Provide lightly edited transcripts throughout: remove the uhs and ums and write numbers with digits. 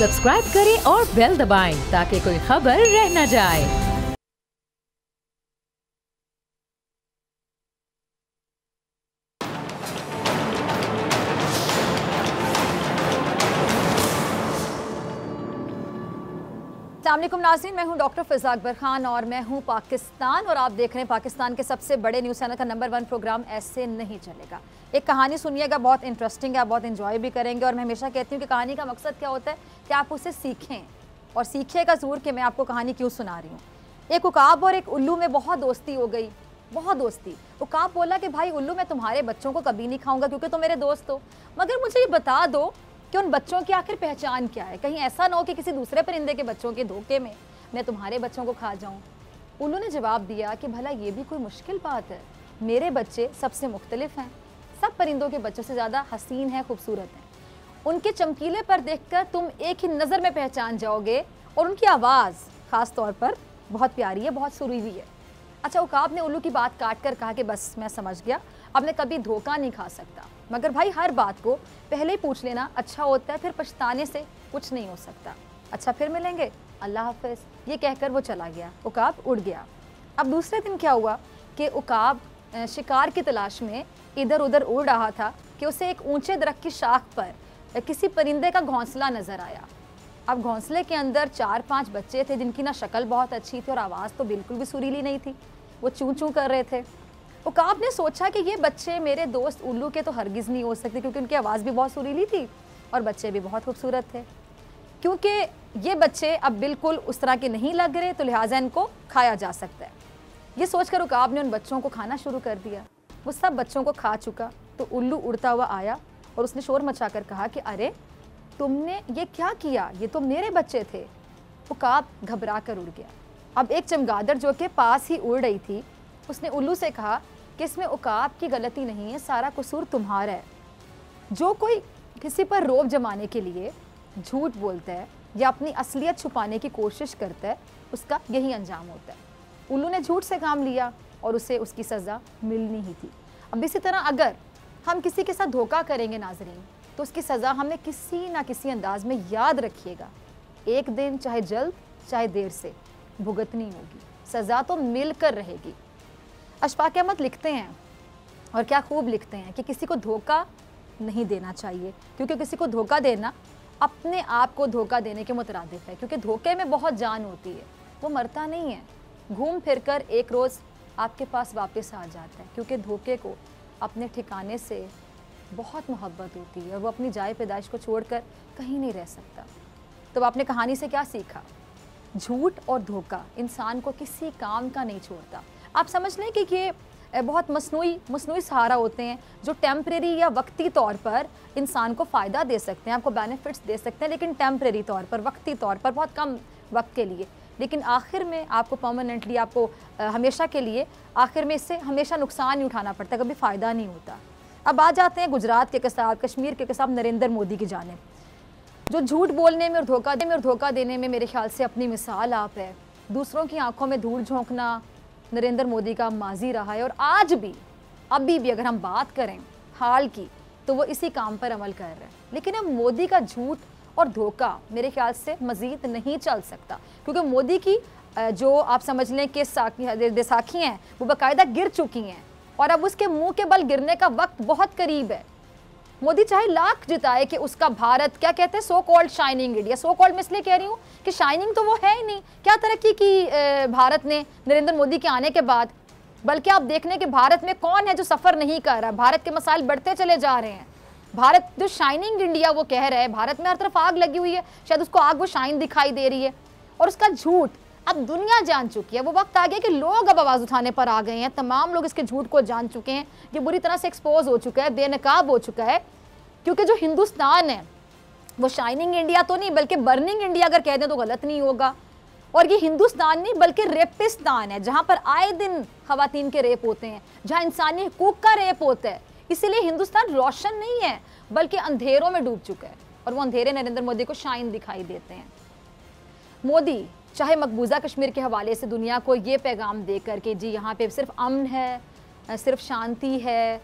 Subscribe करें और bell दबाएं ताकि कोई खबर रह न जाए। अस्सलामुअलैकुम नाज़रीन, मैं हूं डॉक्टर फ़िज़ा अकबर खान और मैं हूं पाकिस्तान और आप देख रहे हैं पाकिस्तान के सबसे बड़े न्यूज़ चैनल का नंबर 1 प्रोग्राम ऐसे नहीं चलेगा। एक कहानी सुनिएगा, बहुत इंटरेस्टिंग है, बहुत इंजॉय भी करेंगे और मैं हमेशा कहती हूं कि कहानी का मकसद क्या होता है कि आप उसे सीखें और सीखिएगा ज़रूर कि मैं आपको कहानी क्यों सुना रही हूँ। एक उकाब और एक उल्लू में बहुत दोस्ती हो गई, बहुत दोस्ती। उकाब बोला कि भाई उल्लू, मैं तुम्हारे बच्चों को कभी नहीं खाऊंगा क्योंकि तुम मेरे दोस्त हो, मगर मुझे ये बता दो कि उन बच्चों की आखिर पहचान क्या है। कहीं ऐसा ना हो कि किसी दूसरे परिंदे के बच्चों के धोखे में मैं तुम्हारे बच्चों को खा जाऊं। उल्लू ने जवाब दिया कि भला ये भी कोई मुश्किल बात है, मेरे बच्चे सबसे मुख्तलिफ हैं, सब परिंदों के बच्चों से ज़्यादा हसीन हैं, खूबसूरत हैं। उनके चमकीले पर देखकर तुम एक ही नज़र में पहचान जाओगे और उनकी आवाज़ ख़ास तौर पर बहुत प्यारी है, बहुत सुरीली है। अच्छा, उकाब ने उल्लू की बात काट कर कहा कि बस मैं समझ गया, अब मैं कभी धोखा नहीं खा सकता, मगर भाई हर बात को पहले ही पूछ लेना अच्छा होता है, फिर पछताने से कुछ नहीं हो सकता। अच्छा, फिर मिलेंगे, अल्लाह हाफ़िज़। ये कहकर वो चला गया, उकाब उड़ गया। अब दूसरे दिन क्या हुआ कि उकाब शिकार की तलाश में इधर उधर उड़ रहा था कि उसे एक ऊंचे दरख्त की शाख पर किसी परिंदे का घोंसला नज़र आया। अब घोंसले के अंदर 4-5 बच्चे थे जिनकी ना शक्ल बहुत अच्छी थी और आवाज़ तो बिल्कुल भी सुरीली नहीं थी, वो चूं चूं कर रहे थे। उकाब ने सोचा कि ये बच्चे मेरे दोस्त उल्लू के तो हरगिज़ नहीं हो सकते क्योंकि उनकी आवाज़ भी बहुत सुरीली थी और बच्चे भी बहुत खूबसूरत थे। क्योंकि ये बच्चे अब बिल्कुल उस तरह के नहीं लग रहे तो लिहाजा इनको खाया जा सकता है। ये सोचकर उकाब ने उन बच्चों को खाना शुरू कर दिया। वो सब बच्चों को खा चुका तो उल्लू उड़ता हुआ आया और उसने शोर मचाकर कहा कि अरे तुमने ये क्या किया, ये तो मेरे बच्चे थे। उकाब घबरा कर उड़ गया। अब एक चमगादड़ जो कि पास ही उड़ रही थी उसने उल्लू से कहा कि इसमें उकाब की गलती नहीं है, सारा कसूर तुम्हारा है। जो कोई किसी पर रौब जमाने के लिए झूठ बोलता है या अपनी असलियत छुपाने की कोशिश करता है उसका यही अंजाम होता है। उल्लू ने झूठ से काम लिया और उसे उसकी सज़ा मिलनी ही थी। अब इसी तरह अगर हम किसी के साथ धोखा करेंगे नाज़रीन तो उसकी सज़ा हमें किसी ना किसी अंदाज में, याद रखिएगा, एक दिन चाहे जल्द चाहे देर से भुगतनी होगी, सज़ा तो मिलकर रहेगी। अशफाक अहमद लिखते हैं और क्या खूब लिखते हैं कि किसी को धोखा नहीं देना चाहिए क्योंकि किसी को धोखा देना अपने आप को धोखा देने के मुतरादिफ है, क्योंकि धोखे में बहुत जान होती है, वो मरता नहीं है, घूम फिर कर एक रोज़ आपके पास वापस आ जाता है, क्योंकि धोखे को अपने ठिकाने से बहुत मोहब्बत होती है और वो अपनी जाए पैदाइश को छोड़कर कहीं नहीं रह सकता। तो आपने कहानी से क्या सीखा? झूठ और धोखा इंसान को किसी काम का नहीं छोड़ता। आप समझ लें कि ये बहुत मसनूई सहारा होते हैं जो टेम्परेरी या वक्ती तौर पर इंसान को फ़ायदा दे सकते हैं, आपको बेनिफिट्स दे सकते हैं, लेकिन टेम्परेरी तौर पर, वक्ती तौर पर, बहुत कम वक्त के लिए, लेकिन आखिर में आपको परमानेंटली, आपको हमेशा के लिए, आखिर में इससे हमेशा नुकसान ही उठाना पड़ता है, कभी फ़ायदा नहीं होता। अब आ जाते हैं गुजरात के किसान, कश्मीर के किसान नरेंद्र मोदी की जानिब, जो झूठ बोलने में और धोखा देने में मेरे ख्याल से अपनी मिसाल आप है। दूसरों की आंखों में धूल झोंकना नरेंद्र मोदी का माजी रहा है और आज भी, अभी भी अगर हम बात करें हाल की तो वो इसी काम पर अमल कर रहे हैं। लेकिन अब मोदी का झूठ और धोखा मेरे ख्याल से मज़ीद नहीं चल सकता क्योंकि मोदी की जो आप समझ लें कि बैसाखी हैं वो बाकायदा गिर चुकी हैं और अब उसके मुंह के बल गिरने का वक्त बहुत करीब है। मोदी चाहे लाख जिताए कि उसका भारत, क्या कहते हैं, so called shining India, so called मैं इसलिए कह रही हूँ कि शाइनिंग तो वो है ही नहीं। क्या तरक्की की भारत ने नरेंद्र मोदी के आने के बाद, बल्कि आप देख लें कि भारत में कौन है जो सफ़र नहीं कर रहा, भारत के मसाइल बढ़ते चले जा रहे हैं। भारत जो शाइनिंग इंडिया वो कह रहा है, भारत में हर तरफ आग लगी हुई है, शायद उसको आग वो शाइन दिखाई दे रही है और उसका झूठ अब दुनिया जान चुकी है। वो वक्त आ गया कि लोग अब आवाज़ उठाने पर आ गए हैं, तमाम लोग इसके झूठ को जान चुके हैं, ये बुरी तरह से एक्सपोज हो चुका है, बेनकाब हो चुका है, क्योंकि जो हिंदुस्तान है वो शाइनिंग इंडिया तो नहीं बल्कि बर्निंग इंडिया अगर कह दें तो गलत नहीं होगा। और ये हिंदुस्तान नहीं बल्कि रेपिस्तान है, जहाँ पर आए दिन खवातीन के रेप होते हैं, जहाँ इंसानी हुकूक का रेप होता है। इसीलिए हिंदुस्तान रोशन नहीं है बल्कि अंधेरों में डूब चुका है और वो अंधेरे नरेंद्र मोदी को शाइन दिखाई देते हैं। मोदी चाहे मकबूजा कश्मीर के हवाले से दुनिया को ये पैगाम देकर कि जी यहाँ पे सिर्फ अमन है, सिर्फ शांति है,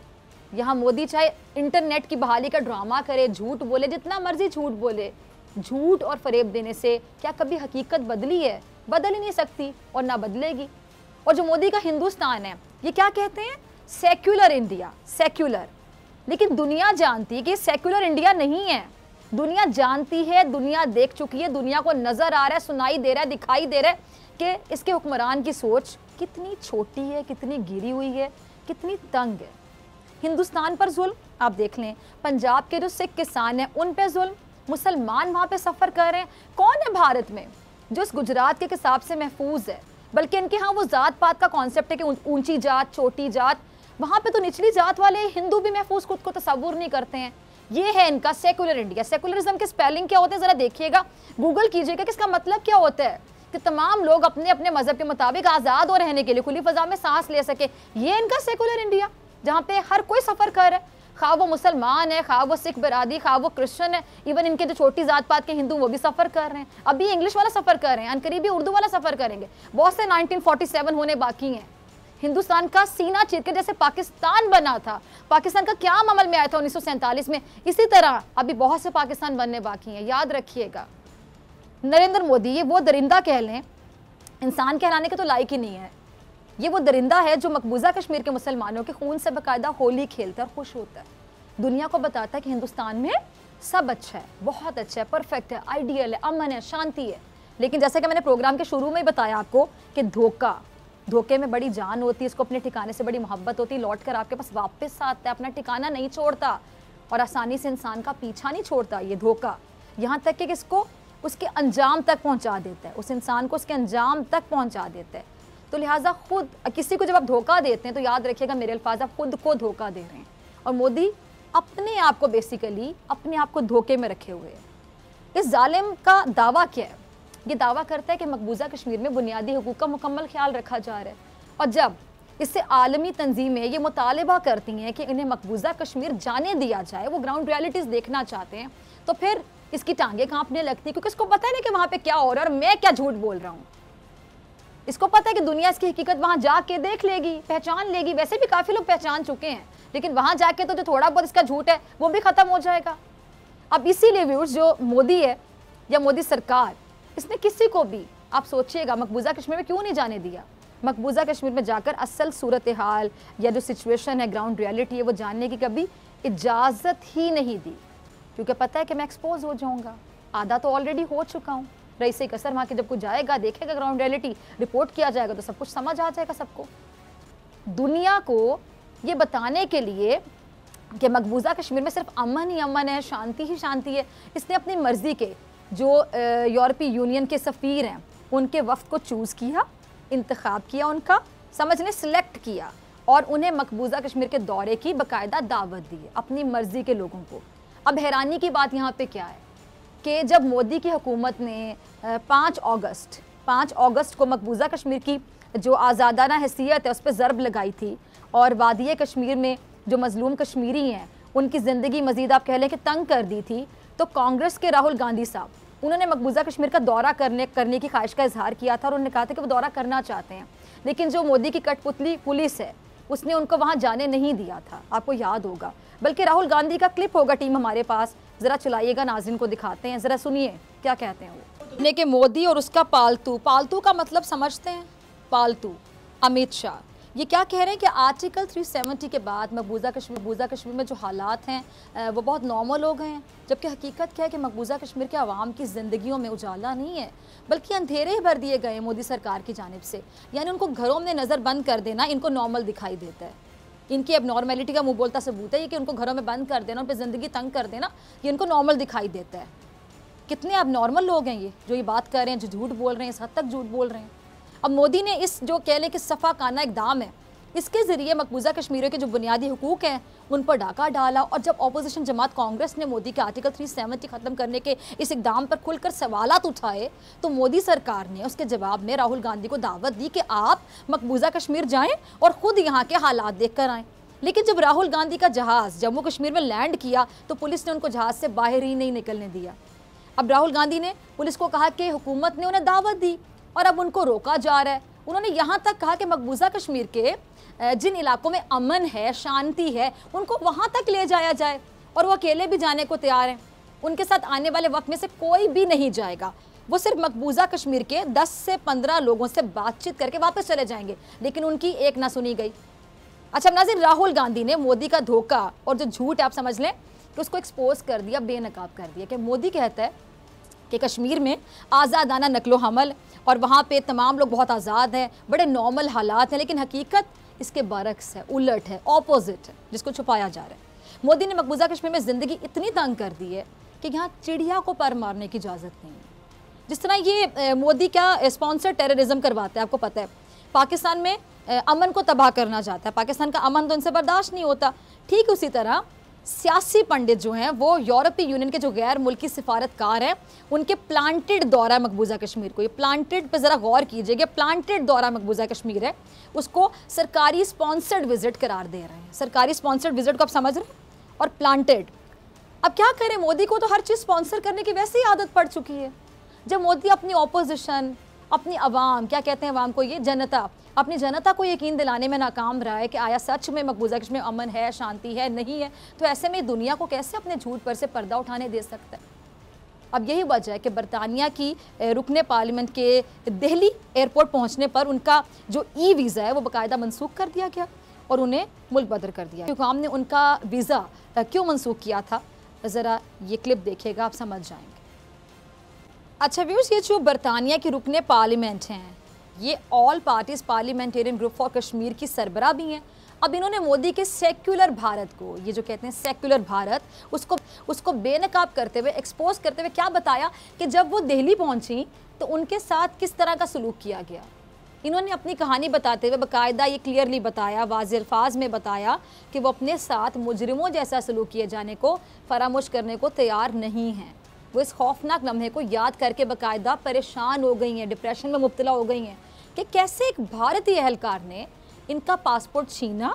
यहाँ मोदी चाहे इंटरनेट की बहाली का ड्रामा करे, झूठ बोले, जितना मर्जी झूठ बोले, झूठ और फरेब देने से क्या कभी हकीकत बदली है? बदल ही नहीं सकती और ना बदलेगी। और जो मोदी का हिंदुस्तान है, ये क्या कहते हैं? Secular India, secular. लेकिन दुनिया जानती है कि सेक्युलर इंडिया नहीं है। दुनिया जानती है, दुनिया देख चुकी है, दुनिया को नजर आ रहा है, सुनाई दे रहा है, दिखाई दे रहा है कि इसके हुक्मरान की सोच कितनी छोटी है, कितनी गिरी हुई है, कितनी तंग है। हिंदुस्तान पर जुल्म आप देख लें, पंजाब के जो सिख किसान हैं उन पे जुल्म, मुसलमान वहाँ पे सफ़र कर रहे हैं। कौन है भारत में जो इस गुजरात के हिसाब से महफूज है? बल्कि इनके यहाँ वो जात पात का कॉन्सेप्ट है कि ऊंची जात, छोटी जात। वहाँ पे तो निचली जात वाले हिंदू भी महफूज खुद को तस्वुर नहीं करते हैं। ये है इनका सेकुलर इंडिया। सेकुलरिज्म के स्पेलिंग क्या होते हैं ज़रा देखिएगा, गूगल कीजिएगा कि इसका मतलब क्या होता है कि तमाम लोग अपने अपने मजहब के मुताबिक आज़ाद हो रहने के लिए खुली फजा में सांस ले सके। ये इनका सेकुलर इंडिया जहाँ पे हर कोई सफ़र कर रहा है, खा वो मुसलमान है, खा वो सिख बरादरी, खा वो क्रिश्चियन है, इवन इनके जो छोटी जात पात के हिंदू वो भी सफ़र कर रहे हैं। अभी इंग्लिश वाला सफ़र कर रहे हैं, अनकरीबी उर्दू वाला सफ़र करेंगे। बहुत से 1947 होने बाकी हैं। हिंदुस्तान का सीना चीर के जैसे पाकिस्तान बना था, पाकिस्तान का क्या अमल में आया था 1947 में, इसी तरह अभी बहुत से पाकिस्तान बनने बाकी हैं। याद रखिएगा, नरेंद्र मोदी ये वो दरिंदा कह लें, इंसान कहलाने के तो लायक ही नहीं है। ये वो दरिंदा है जो मकबूजा कश्मीर के मुसलमानों के खून से बाकायदा होली खेलता है और खुश होता है। दुनिया को बताता है कि हिंदुस्तान में सब अच्छा है, बहुत अच्छा है, परफेक्ट है, आइडियल है, अमन है, शांति है। लेकिन जैसे कि मैंने प्रोग्राम के शुरू में ही बताया आपको कि धोखे में बड़ी जान होती है, इसको अपने ठिकाने से बड़ी मोहब्बत होती है, लौट कर आपके पास वापस आता है, अपना ठिकाना नहीं छोड़ता और आसानी से इंसान का पीछा नहीं छोड़ता ये धोखा। यहाँ तक कि इसको उसके अंजाम तक पहुँचा देता है, उस इंसान को उसके अंजाम तक पहुँचा देता है। तो लिहाजा खुद किसी को जब आप धोखा देते हैं तो याद रखिएगा मेरे अल्फाज, आप खुद को धोखा दे रहे हैं। और मोदी अपने आप को बेसिकली अपने आप को धोखे में रखे हुए हैं। इस जालिम का दावा क्या है? ये दावा करता है कि मकबूजा कश्मीर में बुनियादी हुकूक का मुकम्मल ख्याल रखा जा रहा है। और जब इससे आलमी तंजीमें ये मुतालबा करती हैं कि इन्हें मकबूजा कश्मीर जाने दिया जाए, वो ग्राउंड रियलिटीज़ देखना चाहते हैं, तो फिर इसकी टांगें कांपने लगती, क्योंकि इसको पता है ना कि वहाँ पे क्या हो रहा है और मैं क्या झूठ बोल रहा हूँ। इसको पता है कि दुनिया इसकी हकीकत वहाँ जाके देख लेगी, पहचान लेगी। वैसे भी काफ़ी लोग पहचान चुके हैं, लेकिन वहाँ जाके तो जो थोड़ा बहुत इसका झूठ है वो भी ख़त्म हो जाएगा। अब इसीलिए व्यूअर्स, जो मोदी है या मोदी सरकार, इसने किसी को भी, आप सोचिएगा, मकबूजा कश्मीर में क्यों नहीं जाने दिया? मकबूजा कश्मीर में जाकर असल सूरत हाल या जो सिचुएशन है, ग्राउंड रियलिटी है, वो जानने की कभी इजाज़त ही नहीं दी, क्योंकि पता है कि मैं एक्सपोज हो जाऊँगा। आधा तो ऑलरेडी हो चुका हूँ। रईस कसर वहाँ के जब कोई जाएगा, देखेगा ग्राउंड रियलिटी, रिपोर्ट किया जाएगा तो सब कुछ समझ आ जाएगा सबको। दुनिया को ये बताने के लिए कि मकबूजा कश्मीर में सिर्फ अमन ही अमन है, शांति ही शांति है, इसने अपनी मर्ज़ी के जो यूरोपीय यूनियन के सफ़ीर हैं उनके वफ़द को चूज़ किया, इंतखाब किया, उनका समझने सिलेक्ट किया और उन्हें मकबूजा कश्मीर के दौरे की बाकायदा दावत दी अपनी मर्ज़ी के लोगों को। अब हैरानी की बात यहाँ पे क्या है कि जब मोदी की हुकूमत ने 5 अगस्त को मकबूजा कश्मीर की जो आज़ादाना हैसियत है उस पर ज़रब लगाई थी और वादिय कश्मीर में जो मज़लूम कश्मीरी हैं उनकी ज़िंदगी मज़ीद आप कह लें कि तंग कर दी थी, तो कांग्रेस के राहुल गांधी साहब, उन्होंने मकबूजा कश्मीर का दौरा करने की ख्वाहिश का इजहार किया था और उन्होंने कहा था कि वो दौरा करना चाहते हैं। लेकिन जो मोदी की कठपुतली पुलिस है उसने उनको वहाँ जाने नहीं दिया था, आपको याद होगा। बल्कि राहुल गांधी का क्लिप होगा टीम हमारे पास, ज़रा चलाइएगा, नाज़रीन को दिखाते हैं, ज़रा सुनिए क्या कहते हैं वो। ने कि मोदी और उसका पालतू, पालतू का मतलब समझते हैं, पालतू अमित शाह, ये क्या कह रहे हैं कि आर्टिकल 370 के बाद मकबूजा कश्मीर में जो हालात हैं वो बहुत नॉर्मल हो गए हैं। जबकि हकीकत क्या है कि मकबूजा कश्मीर के आवाम की ज़िंदगियों में उजाला नहीं है बल्कि अंधेरे ही भर दिए गए हैं मोदी सरकार की जानिब से। यानी उनको घरों में नज़र बंद कर देना इनको नॉर्मल दिखाई देता है। इनकी अब नॉर्मेलिटी का मुँह बोलता सबूत है ये कि उनको घरों में बंद कर देना, उन पर ज़िंदगी तंग कर देना, ये इनको नॉर्मल दिखाई देता है। कितने अब नॉर्मल लोग हैं ये जो ये बात कर रहे हैं, जो झूठ बोल रहे हैं, इस हद तक झूठ बोल रहे हैं। अब मोदी ने इस जो कह लें कि सफ़ा काना इक़दाम है, इसके ज़रिए मकबूजा कश्मीरियों के जो बुनियादी हुकूक हैं उन पर डाका डाला। और जब अपोजिशन जमात कांग्रेस ने मोदी के आर्टिकल 370 ख़त्म करने के इस इक़दाम पर खुलकर सवालात उठाए तो मोदी सरकार ने उसके जवाब में राहुल गांधी को दावत दी कि आप मकबूजा कश्मीर जाएँ और ख़ुद यहाँ के हालात देख कर आएँ। लेकिन जब राहुल गांधी का जहाज़ जम्मू कश्मीर में लैंड किया तो पुलिस ने उनको जहाज़ से बाहर ही नहीं निकलने दिया। अब राहुल गांधी ने पुलिस को कहा कि हुकूमत ने उन्हें दावत दी और अब उनको रोका जा रहा है। उन्होंने यहाँ तक कहा कि मकबूजा कश्मीर के जिन इलाकों में अमन है, शांति है, उनको वहाँ तक ले जाया जाए और वो अकेले भी जाने को तैयार हैं। उनके साथ आने वाले वक्त में से कोई भी नहीं जाएगा। वो सिर्फ मकबूजा कश्मीर के 10 से 15 लोगों से बातचीत करके वापस चले जाएंगे, लेकिन उनकी एक ना सुनी गई। अच्छा नाज़रीन, राहुल गांधी ने मोदी का धोखा और जो झूठ आप समझ लें कि उसको एक्सपोज कर दिया, बेनकाब कर दिया कि मोदी कहता है कि कश्मीर में आज़ादाना नकलो हमल और वहाँ पे तमाम लोग बहुत आज़ाद हैं, बड़े नॉर्मल हालात हैं, लेकिन हकीकत इसके बरक्स है, उलट है, ऑपोजिट है, जिसको छुपाया जा रहा है। मोदी ने मकबूजा कश्मीर में ज़िंदगी इतनी तंग कर दी है कि यहाँ चिड़िया को पर मारने की इजाज़त नहीं है। जिस तरह ये मोदी क्या स्पॉन्सर टेररिज्म करवाता है, आपको पता है, पाकिस्तान में अमन को तबाह करना चाहता है, पाकिस्तान का अमन तो उनसे बर्दाश्त नहीं होता। ठीक उसी तरह सियासी पंडित जो हैं वो यूरोपीय यूनियन के जो गैर मुल्की सिफारतकार हैं, उनके प्लांटेड दौरा मकबूजा कश्मीर को, ये प्लांटेड पे ज़रा गौर कीजिएगा, प्लांटेड दौरा मकबूजा कश्मीर है, उसको सरकारी स्पॉन्सर्ड विजिट करार दे रहे हैं। सरकारी स्पॉन्सर्ड विजिट को आप समझ रहे हैं, और प्लांटेड। अब क्या करें, मोदी को तो हर चीज़ स्पॉन्सर करने की वैसे ही आदत पड़ चुकी है। जब मोदी अपनी ऑपोजिशन, अपनी आवाम, क्या कहते हैं आवाम को, ये जनता, अपनी जनता को यकीन दिलाने में नाकाम रहा है कि आया सच में मकबूजा कश्मीर में अमन है, शांति है, नहीं है, तो ऐसे में दुनिया को कैसे अपने झूठ पर से पर्दा उठाने दे सकता है। अब यही वजह है कि बरतानिया की रुकने पार्लियामेंट के दिल्ली एयरपोर्ट पहुंचने पर उनका जो ई वीज़ा है वो बाकायदा मनसूख कर दिया गया और उन्हें मुल्क बदर कर दिया। हुकाम ने उनका वीज़ा क्यों मनसूख किया था, ज़रा ये क्लिप देखिएगा, आप समझ जाएंगे। अच्छा व्यूअर्स, ये जो बरतानिया की रुकने पार्लियामेंट हैं, ये all parties parliamentarian group for Kashmir की सरबरा भी हैं। अब इन्होंने मोदी के सेक्युलर भारत को, ये जो कहते हैं सेक्युलर भारत, उसको बेनकाब करते हुए, एक्सपोज करते हुए क्या बताया कि जब वो दिल्ली पहुंची तो उनके साथ किस तरह का सलूक किया गया। इन्होंने अपनी कहानी बताते हुए बाकायदा ये क्लियरली बताया, वाज़ेह अल्फाज में बताया कि वो अपने साथ मुजरिमों जैसा सलूक किए जाने को फरामोश करने को तैयार नहीं हैं। वो इस खौफनाक लम्हे को याद करके बाकायदा परेशान हो गई हैं, डिप्रेशन में मुब्तला हो गई हैं कि कैसे एक भारतीय एहलकार ने इनका पासपोर्ट छीना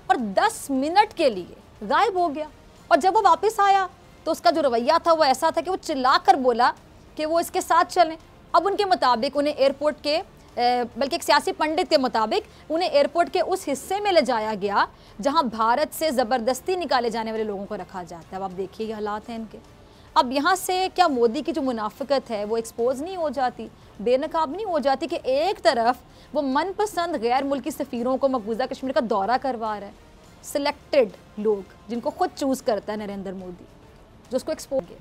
और 10 मिनट के लिए गायब हो गया। और जब वो वापस आया तो उसका जो रवैया था वो ऐसा था कि वो चिल्लाकर बोला कि वो इसके साथ चलें। अब उनके मुताबिक उन्हें एयरपोर्ट के, बल्कि एक सियासी पंडित के मुताबिक उन्हें एयरपोर्ट के उस हिस्से में ले जाया गया जहां भारत से ज़बरदस्ती निकाले जाने वाले लोगों को रखा जाता है। अब आप देखिए ये हालात हैं इनके। अब यहाँ से क्या मोदी की जो मुनाफिकत है वो एक्सपोज नहीं हो जाती, बेनकाब नहीं हो जाती कि एक तरफ वो मनपसंद गैर मुल्की सफ़ीरों को मकबूजा कश्मीर का दौरा करवा रहा है, सिलेक्टेड लोग जिनको खुद चूज़ करता है नरेंद्र मोदी, जो उसको एक्सपोज किया,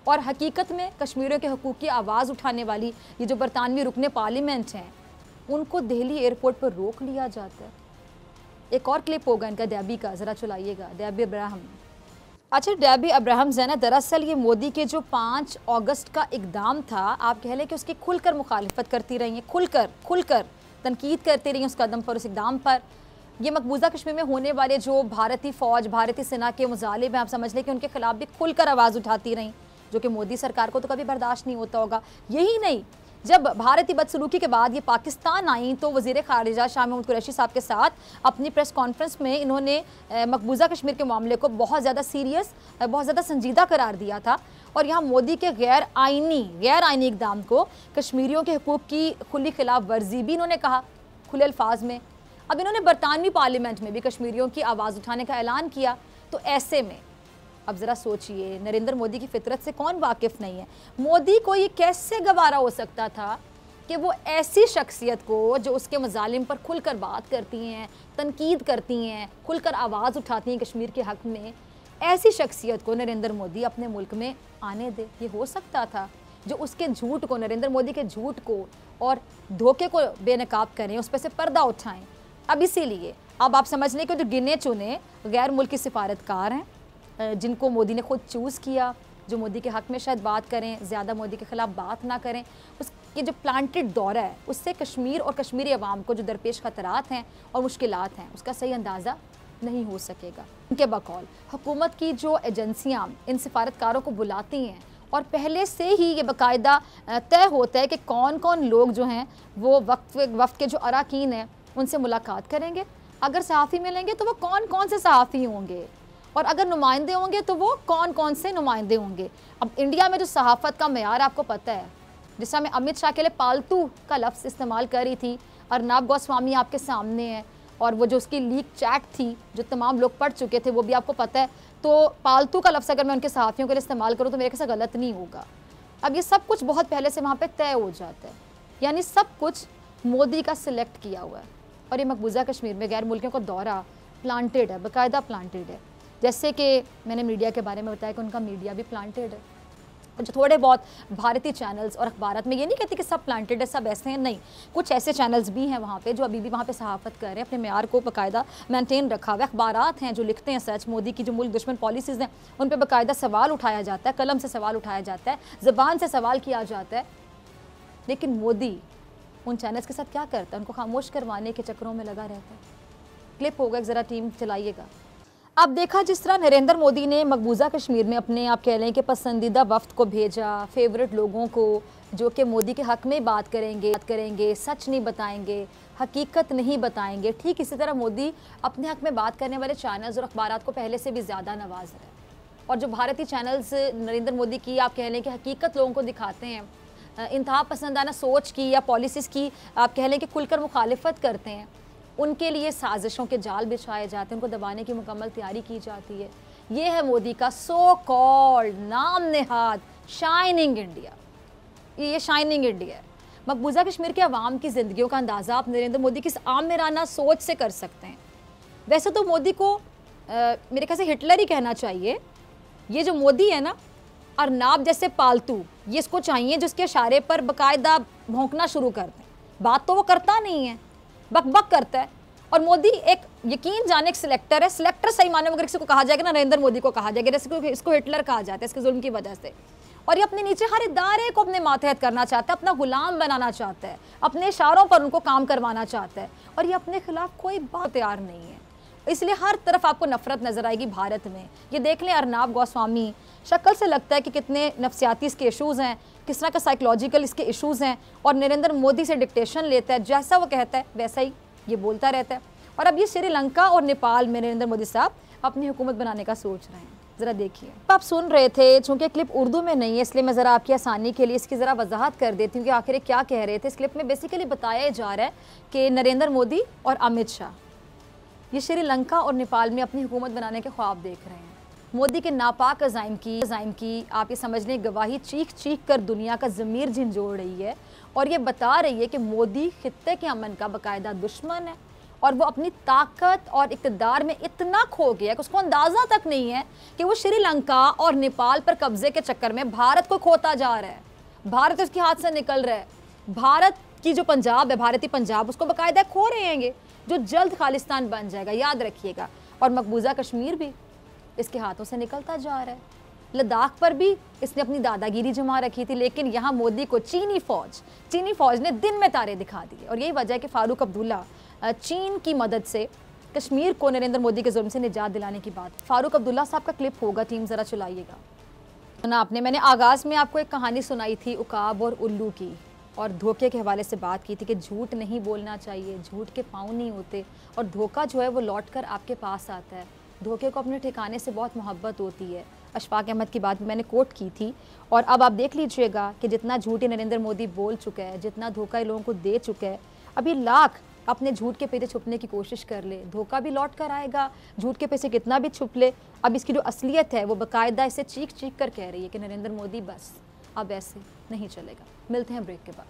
और हकीकत में कश्मीरियों के हकूक़ की आवाज़ उठाने वाली ये जो बरतानवी रुकने पार्लियामेंट हैं, उनको दिल्ली एयरपोर्ट पर रोक लिया जाता है। एक और क्लिप होगा इनका डैबी का, ज़रा चलाइएगा, डैबी अब्राहम। अच्छा, डैबी अब्राहम ज़ैना, दरअसल ये मोदी के जो 5 अगस्त का इक़दाम था, आप कह लें कि उसकी खुलकर मुखालिफत करती रही हैं, खुलकर तनकीद करती रही हैं उस कदम पर, उस इक़दाम पर। ये मकबूजा कश्मीर में होने वाले जो भारतीय फ़ौज, भारतीय सेना के मुजालिब हैं, आप समझ लें कि उनके खिलाफ भी खुलकर आवाज़ उठाती रहीं, जो कि मोदी सरकार को तो कभी बर्दाश्त नहीं होता होगा। यही नहीं, जब भारतीय बदसलूकी के बाद ये पाकिस्तान आई तो वज़ीर ख़ारिजा शाह महमूद कुरैशी साहब के साथ अपनी प्रेस कॉन्फ्रेंस में इन्होंने मकबूजा कश्मीर के मामले को बहुत ज़्यादा सीरियस, बहुत ज़्यादा संजीदा करार दिया था, और यहाँ मोदी के गैर आइनी इक़दाम को कश्मीरियों के हकूक़ की खुली खिलाफ वर्जी भी इन्होंने कहा खुले अल्फाज में। अब इन्होंने बरतानवी पार्लियामेंट में भी कश्मीरियों की आवाज़ उठाने का ऐलान किया। तो ऐसे में अब ज़रा सोचिए, नरेंद्र मोदी की फितरत से कौन वाकिफ़ नहीं है। मोदी को ये कैसे गवारा हो सकता था कि वो ऐसी शख्सियत को जो उसके मजालिम पर खुलकर बात करती हैं, तनकीद करती हैं, खुलकर आवाज़ उठाती हैं कश्मीर के हक़ में, ऐसी शख्सियत को नरेंद्र मोदी अपने मुल्क में आने दे। ये हो सकता था जो उसके झूठ को, नरेंद्र मोदी के झूठ को और धोखे को बेनकाब करें, उस पर से पर्दा उठाएं। अब इसीलिए अब आप समझ लें कि जो गिने चुने गैर मुल्की सिफारतकार हैं, जिनको मोदी ने खुद चूज़ किया, जो मोदी के हक़ में शायद बात करें, ज़्यादा मोदी के ख़िलाफ़ बात ना करें, उसके जो प्लांटेड दौरा है उससे कश्मीर और कश्मीरी अवाम को जो दरपेश ख़तरात हैं और मुश्किलात हैं उसका सही अंदाज़ा नहीं हो सकेगा। उनके बकौल हुकूमत की जो एजेंसियाँ इन सिफारतकारों को बुलाती हैं और पहले से ही ये बाकायदा तय होता है कि कौन कौन लोग जो हैं वो वफ़द के जो अरकान हैं उनसे मुलाकात करेंगे। अगर सहाफ़ी मिलेंगे तो वो कौन कौन से सहाफ़ी होंगे, और अगर नुमाइंदे होंगे तो वो कौन कौन से नुमाइंदे होंगे। अब इंडिया में जो सहाफ़त का मेयार आपको पता है, जिस तरह मैं अमित शाह के लिए पालतू का लफ्ज़ इस्तेमाल कर रही थी, अर्नब गोस्वामी आपके सामने है, और वो जो उसकी लीक चैट थी जो तमाम लोग पढ़ चुके थे वो भी आपको पता है। तो पालतू का लफ्ज़ अगर मैं उनके सहाफ़ियों के लिए इस्तेमाल करूँ तो मेरे ख्याल से गलत नहीं होगा। अब ये सब कुछ बहुत पहले से वहाँ पे तय हो जाता है, यानी सब कुछ मोदी का सिलेक्ट किया हुआ है। और ये मकबूजा कश्मीर में गैर मुल्कियों का दौरा प्लांटेड है, बाकायदा प्लांटेड है। जैसे कि मैंने मीडिया के बारे में बताया कि उनका मीडिया भी प्लांटेड है। जो थोड़े बहुत भारतीय चैनल्स और अखबारात में, ये नहीं कहती कि सब प्लांटेड है, सब ऐसे हैं, नहीं, कुछ ऐसे चैनल्स भी हैं वहाँ पे जो अभी भी वहाँ पे सहाफ़त कर रहे हैं, अपने मेयार को बाकायदा मेंटेन रखा हुआ है। अखबारात हैं जो लिखते हैं सच, मोदी की जो मुल्क दुश्मन पॉलिसीज़ हैं उन पर बाकायदा सवाल उठाया जाता है, कलम से सवाल उठाया जाता है, ज़बान से सवाल किया जाता है। लेकिन मोदी उन चैनल्स के साथ क्या करता है? उनको खामोश करवाने के चक्करों में लगा रहता है। क्लिप होगा, ज़रा टीम चलाइएगा। अब देखा जिस तरह नरेंद्र मोदी ने मकबूजा कश्मीर में अपने, आप कह लें कि पसंदीदा वफ्द को भेजा, फेवरेट लोगों को जो कि मोदी के हक़ में बात करेंगे, सच नहीं बताएंगे, हकीकत नहीं बताएंगे। ठीक इसी तरह मोदी अपने हक़ में बात करने वाले चैनल्स और अखबारात को पहले से भी ज़्यादा नवाज रहे हैं। और जो भारतीय चैनल्स नरेंद्र मोदी की, आप कह लें कि हकीकत लोगों को दिखाते हैं, इंतहा पसंदाना सोच की या पॉलिसीज़ की आप कह लें कि खुलकर मुखालिफत करते हैं, उनके लिए साजिशों के जाल बिछाए जाते हैं, उनको दबाने की मुकम्मल तैयारी की जाती है। ये है मोदी का सो कॉल्ड नाम नेहाद शाइनिंग इंडिया। ये शाइनिंग इंडिया है। मकबूजा कश्मीर के अवाम की ज़िंदगियों का अंदाज़ा आप नरेंद्र मोदी की इस आमिराना सोच से कर सकते हैं। वैसे तो मोदी को मेरे ख्याल से हिटलर ही कहना चाहिए। ये जो मोदी है ना, अरनाब जैसे पालतू, ये इसको चाहिए जिसके इशारे पर बाकायदा भौंकना शुरू कर दें। बात तो वो करता नहीं है, बक बक करता है। और मोदी एक यकीन जाने एक सिलेक्टर है। सिलेक्टर सही माने में अगर किसी को कहा जाएगा ना, नरेंद्र मोदी को कहा जाएगा, जैसे इसको हिटलर कहा जाता है इसके जुल्म की वजह से। और ये अपने नीचे हर इदारे को अपने मातहत करना चाहता है, अपना गुलाम बनाना चाहता है, अपने इशारों पर उनको काम करवाना चाहता है। और ये अपने खिलाफ कोई बात तैयार नहीं है, इसलिए हर तरफ आपको नफरत नजर आएगी भारत में। ये देख लें अरनाब गोस्वामी, शक्ल से लगता है कि कितने नफ्सियाती इसके इशूज़ हैं, किस तरह का साइकोलॉजिकल इसके इशूज़ हैं। और नरेंद्र मोदी से डिक्टेशन लेता है, जैसा वो कहता है वैसा ही ये बोलता रहता है। और अब ये श्रीलंका और नेपाल में नरेंद्र मोदी साहब अपनी हुकूमत बनाने का सोच रहे हैं। ज़रा देखिए, आप सुन रहे थे, चूँकि क्लिप उर्दू में नहीं है इसलिए मैं ज़रा आपकी आसानी के लिए इसकी ज़रा वजाहत कर देती हूँ कि आखिर क्या कह रहे थे। इस क्लिप में बेसिकली बताया जा रहा है कि नरेंद्र मोदी और अमित शाह ये श्रीलंका और नेपाल में अपनी हुकूमत बनाने के ख्वाब देख रहे हैं। मोदी के नापाक अज़ाइम की आप ये समझ लें गवाही चीख चीख कर दुनिया का ज़मीर झंझोड़ रही है। और ये बता रही है कि मोदी खित्ते के अमन का बाकायदा दुश्मन है और वो अपनी ताकत और इक़्तिदार में इतना खो गया है कि उसको अंदाज़ा तक नहीं है कि वो श्रीलंका और नेपाल पर कब्जे के चक्कर में भारत को खोता जा रहा है। भारत उसके हाथ से निकल रहा है। भारत की जो पंजाब है, भारतीय पंजाब, उसको बाकायदा खो रहे हैं जो जल्द खालिस्तान बन जाएगा, याद रखिएगा। और मकबूजा कश्मीर भी इसके हाथों से निकलता जा रहा है। लद्दाख पर भी इसने अपनी दादागिरी जमा रखी थी, लेकिन यहाँ मोदी को चीनी फौज ने दिन में तारे दिखा दिए। और यही वजह है कि फारूक अब्दुल्ला चीन की मदद से कश्मीर को नरेंद्र मोदी के जुल्म से निजात दिलाने की बात। फारूक अब्दुल्ला साहब का क्लिप होगा, टीम ज़रा चलाइएगा। ना आपने, मैंने आगाज़ में आपको एक कहानी सुनाई थी उकाब और उल्लू की, और धोखे के हवाले से बात की थी कि झूठ नहीं बोलना चाहिए, झूठ के पाँव नहीं होते, और धोखा जो है वो लौट कर आपके पास आता है। धोखे को अपने ठिकाने से बहुत मोहब्बत होती है। अशफाक अहमद की बात भी मैंने कोट की थी। और अब आप देख लीजिएगा कि जितना झूठ नरेंद्र मोदी बोल चुका है, जितना धोखा लोगों को दे चुका है, अभी लाख अपने झूठ के पीछे छुपने की कोशिश कर ले, धोखा भी लौट कर आएगा। झूठ के पीछे कितना भी छुप ले, अब इसकी जो असलियत है वो बाकायदा इसे चीख चीख कर कह रही है कि नरेंद्र मोदी बस अब ऐसे नहीं चलेगा। मिलते हैं ब्रेक के बाद।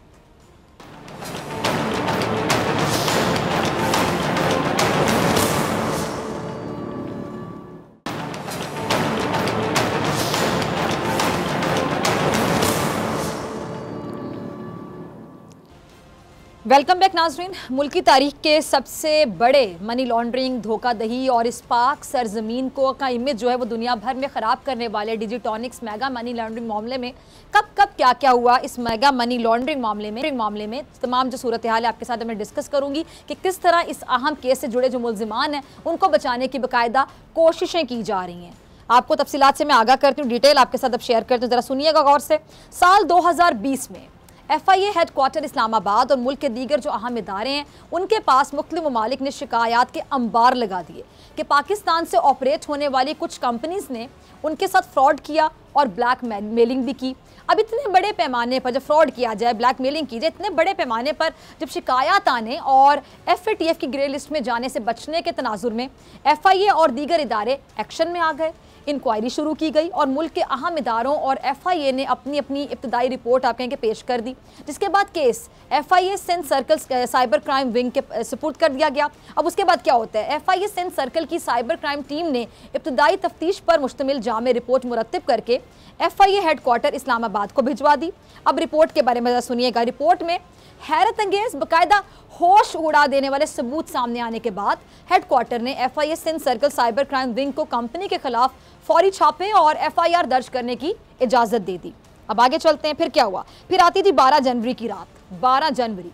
वेलकम बैक नाज़रीन। मुल्की तारीख के सबसे बड़े मनी लॉन्ड्रिंग, धोखाधही और इस पाक सरजमीन को का इमेज जो है वो दुनिया भर में ख़राब करने वाले डिजिटॉनिक्स मेगा मनी लॉन्ड्रिंग मामले में कब क्या क्या हुआ, इस मेगा मनी लॉन्ड्रिंग मामले में तमाम जो सूरत हाल है आपके साथ मैं डिस्कस करूँगी कि किस तरह इस अहम केस से जुड़े जो मुल्जिमान हैं उनको बचाने की बाकायदा कोशिशें की जा रही हैं। आपको तफसीलात से मैं आगाह करती हूँ, डिटेल आपके साथ अब शेयर करती हूँ, ज़रा सुनिएगा गौर से। साल 2020 में FIA हेडक्वार्टर इस्लामाबाद और मुल्क के दीगर जो अहम इदारे हैं उनके पास मुख्तलिफ ममालिक ने शिकायत के अंबार लगा दिए कि पाकिस्तान से ऑपरेट होने वाली कुछ कंपनीज ने उनके साथ फ्रॉड किया और ब्लैक मेलिंग भी की। अब इतने बड़े पैमाने पर जब फ्रॉड किया जाए, ब्लैक मेलिंग की जाए, इतने बड़े पैमाने पर जब शिकायत आने और FATF की ग्रे लिस्ट में जाने से बचने के तनाजुर में FIA और दीगर इदारे एक्शन में आ गए। इंक्वायरी शुरू की गई और मुल्क के अहम इदारों और FIA ने अपनी अपनी इब्तदाई रिपोर्ट आप कहेंगे पेश कर दी, जिसके बाद case FIA Sindh circle cyber crime wing के सुपुर्द कर दिया गया। अब उसके बाद क्या होता है, FIA सिंध सर्कल की साइबर क्राइम टीम ने इब्तदाई तफ्तीश पर मुश्तमिल जामे रिपोर्ट मुरत्तिब करके FIA हेडक्वार्टर इस्लामाबाद को भिजवा दी। अब रिपोर्ट के बारे में सुनिएगा। रिपोर्ट में हैरत अंगेज बाकायदा होश उड़ा देने वाले सबूत सामने आने के बाद हेडक्वार्टर ने FIA Sindh circle cyber crime wing को कंपनी के खिलाफ फौरी छापे और FIR दर्ज करने की इजाजत दे दी। अब आगे चलते हैं, फिर क्या हुआ। फिर आती थी 12 जनवरी की रात। 12 जनवरी